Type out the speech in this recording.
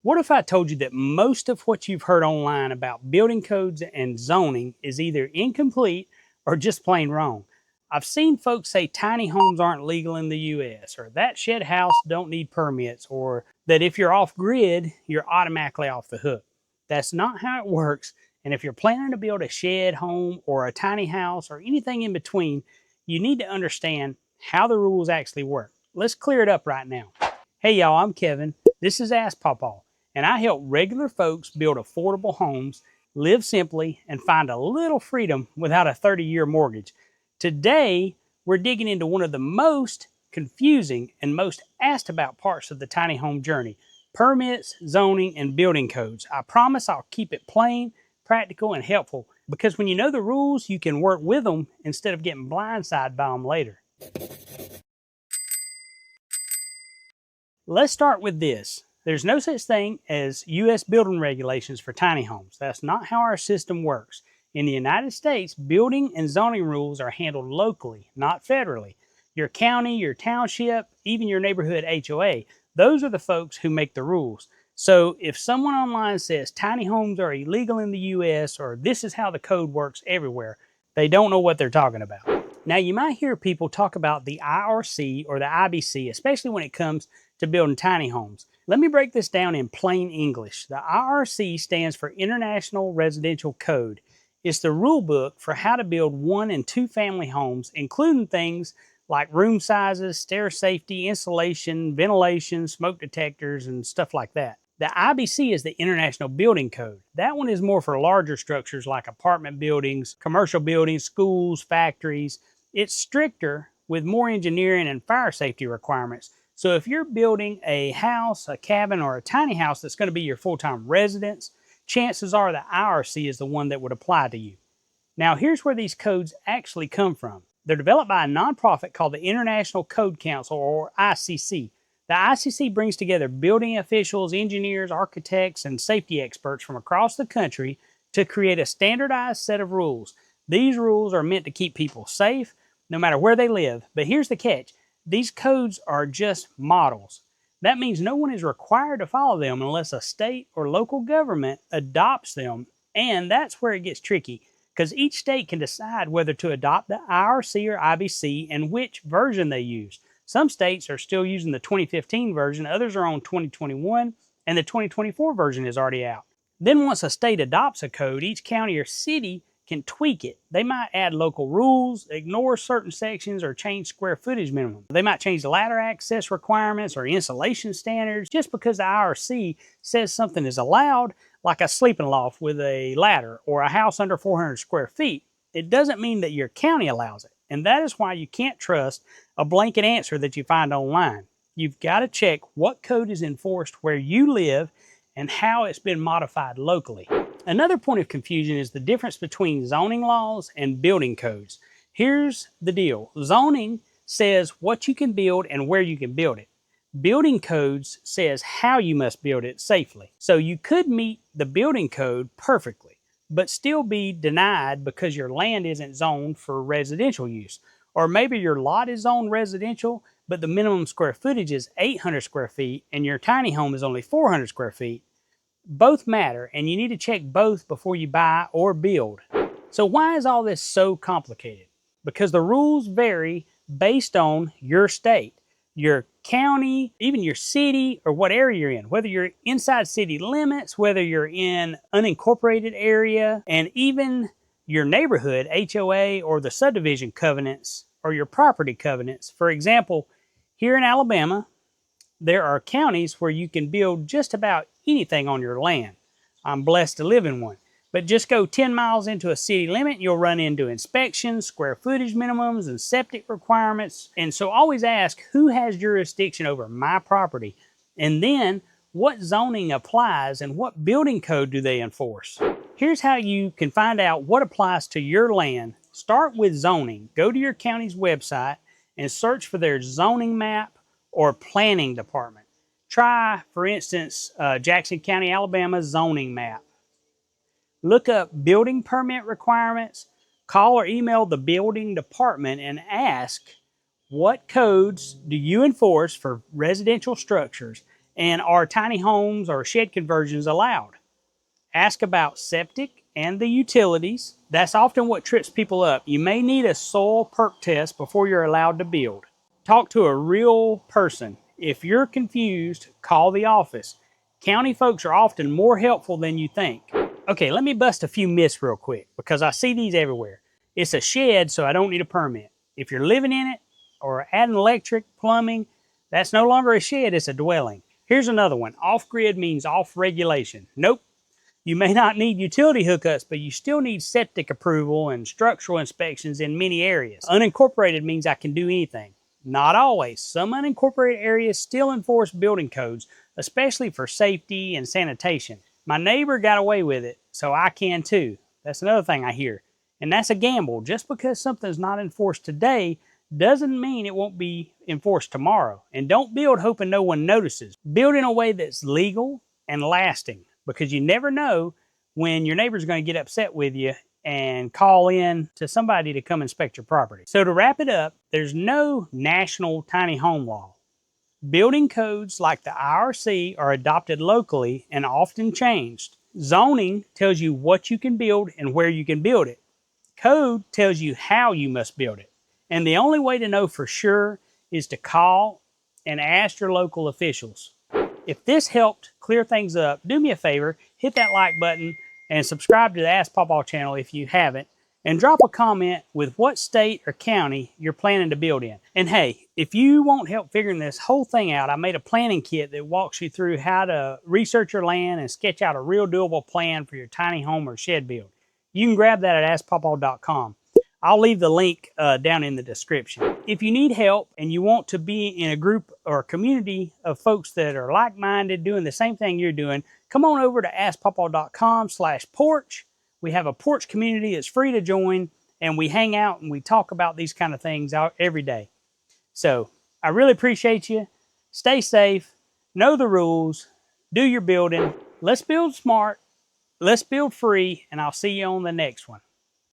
What if I told you that most of what you've heard online about building codes and zoning is either incomplete or just plain wrong? I've seen folks say tiny homes aren't legal in the US, or that shed house don't need permits, or that if you're off grid, you're automatically off the hook. That's not how it works. And if you're planning to build a shed home or a tiny house or anything in between, you need to understand how the rules actually work. Let's clear it up right now. Hey y'all, I'm Kevin. This is AskPawPaw, and I help regular folks build affordable homes, live simply, and find a little freedom without a 30-year mortgage. Today, we're digging into one of the most confusing and most asked about parts of the tiny home journey: permits, zoning, and building codes. I promise I'll keep it plain, practical, and helpful, because when you know the rules, you can work with them instead of getting blindsided by them later. Let's start with this. There's no such thing as U.S. building regulations for tiny homes. That's not how our system works. In the United States, building and zoning rules are handled locally, not federally. Your county, your township, even your neighborhood HOA, those are the folks who make the rules. So if someone online says tiny homes are illegal in the U.S. or this is how the code works everywhere, they don't know what they're talking about. Now, you might hear people talk about the IRC or the IBC, especially when it comes to building tiny homes. Let me break this down in plain English. The IRC stands for International Residential Code. It's the rule book for how to build 1 and 2 family homes, including things like room sizes, stair safety, insulation, ventilation, smoke detectors, and stuff like that. The IBC is the International Building Code. That one is more for larger structures like apartment buildings, commercial buildings, schools, factories. It's stricter with more engineering and fire safety requirements. So if you're building a house, a cabin, or a tiny house that's going to be your full-time residence, chances are the IRC is the one that would apply to you. Now here's where these codes actually come from. They're developed by a nonprofit called the International Code Council, or ICC. The ICC brings together building officials, engineers, architects, and safety experts from across the country to create a standardized set of rules. These rules are meant to keep people safe, no matter where they live. But here's the catch. These codes are just models. That means no one is required to follow them unless a state or local government adopts them. And that's where it gets tricky, because each state can decide whether to adopt the IRC or IBC and which version they use. Some states are still using the 2015 version, others are on 2021, and the 2024 version is already out. Then once a state adopts a code, each county or city can tweak it. They might add local rules, ignore certain sections, or change square footage minimum. They might change the ladder access requirements or insulation standards. Just because the IRC says something is allowed, like a sleeping loft with a ladder or a house under 400 square feet, it doesn't mean that your county allows it. And that is why you can't trust a blanket answer that you find online. You've got to check what code is enforced where you live and how it's been modified locally. Another point of confusion is the difference between zoning laws and building codes. Here's the deal. Zoning says what you can build and where you can build it. Building codes says how you must build it safely. So you could meet the building code perfectly, but still be denied because your land isn't zoned for residential use. Or maybe your lot is zoned residential, but the minimum square footage is 800 square feet and your tiny home is only 400 square feet. Both matter, and you need to check both before you buy or build. So why is all this so complicated? Because the rules vary based on your state, your county, even your city, or what area you're in. Whether you're inside city limits, whether you're in unincorporated area, and even your neighborhood, HOA, or the subdivision covenants, or your property covenants. For example, here in Alabama, there are counties where you can build just about anything on your land. I'm blessed to live in one. But just go 10 miles into a city limit, and you'll run into inspections, square footage minimums, and septic requirements. And so always ask, who has jurisdiction over my property? And then, what zoning applies and what building code do they enforce? Here's how you can find out what applies to your land. Start with zoning. Go to your county's website and search for their zoning map or planning department. Try, for instance, Jackson County, Alabama zoning map. Look up building permit requirements, call or email the building department and ask, what codes do you enforce for residential structures? And are tiny homes or shed conversions allowed? Ask about septic and the utilities. That's often what trips people up. You may need a soil perk test before you're allowed to build. Talk to a real person. If you're confused, call the office. County folks are often more helpful than you think. Okay, let me bust a few myths real quick because I see these everywhere. It's a shed, so I don't need a permit. If you're living in it or adding electric, plumbing, that's no longer a shed, it's a dwelling. Here's another one. Off-grid means off regulation. Nope. You may not need utility hookups, but you still need septic approval and structural inspections in many areas. Unincorporated means I can do anything. Not always. Some unincorporated areas still enforce building codes, especially for safety and sanitation. My neighbor got away with it, so I can too. That's another thing I hear. And that's a gamble. Just because something's not enforced today doesn't mean it won't be enforced tomorrow. And don't build hoping no one notices. Build in a way that's legal and lasting, because you never know when your neighbor's going to get upset with you and call in to somebody to come inspect your property. So to wrap it up, there's no national tiny home law. Building codes like the IRC are adopted locally and often changed. Zoning tells you what you can build and where you can build it. Code tells you how you must build it. And the only way to know for sure is to call and ask your local officials. If this helped clear things up, do me a favor, hit that like button and subscribe to the AskPawPaw channel if you haven't, and drop a comment with what state or county you're planning to build in. And hey, if you want help figuring this whole thing out, I made a planning kit that walks you through how to research your land and sketch out a real doable plan for your tiny home or shed build. You can grab that at AskPawPaw.com. I'll leave the link down in the description. If you need help and you want to be in a group or a community of folks that are like-minded doing the same thing you're doing, come on over to AskPawPaw.com/porch. We have a porch community that's free to join, and we hang out and we talk about these kind of things every day. So I really appreciate you. Stay safe, know the rules, do your building. Let's build smart, let's build free, and I'll see you on the next one.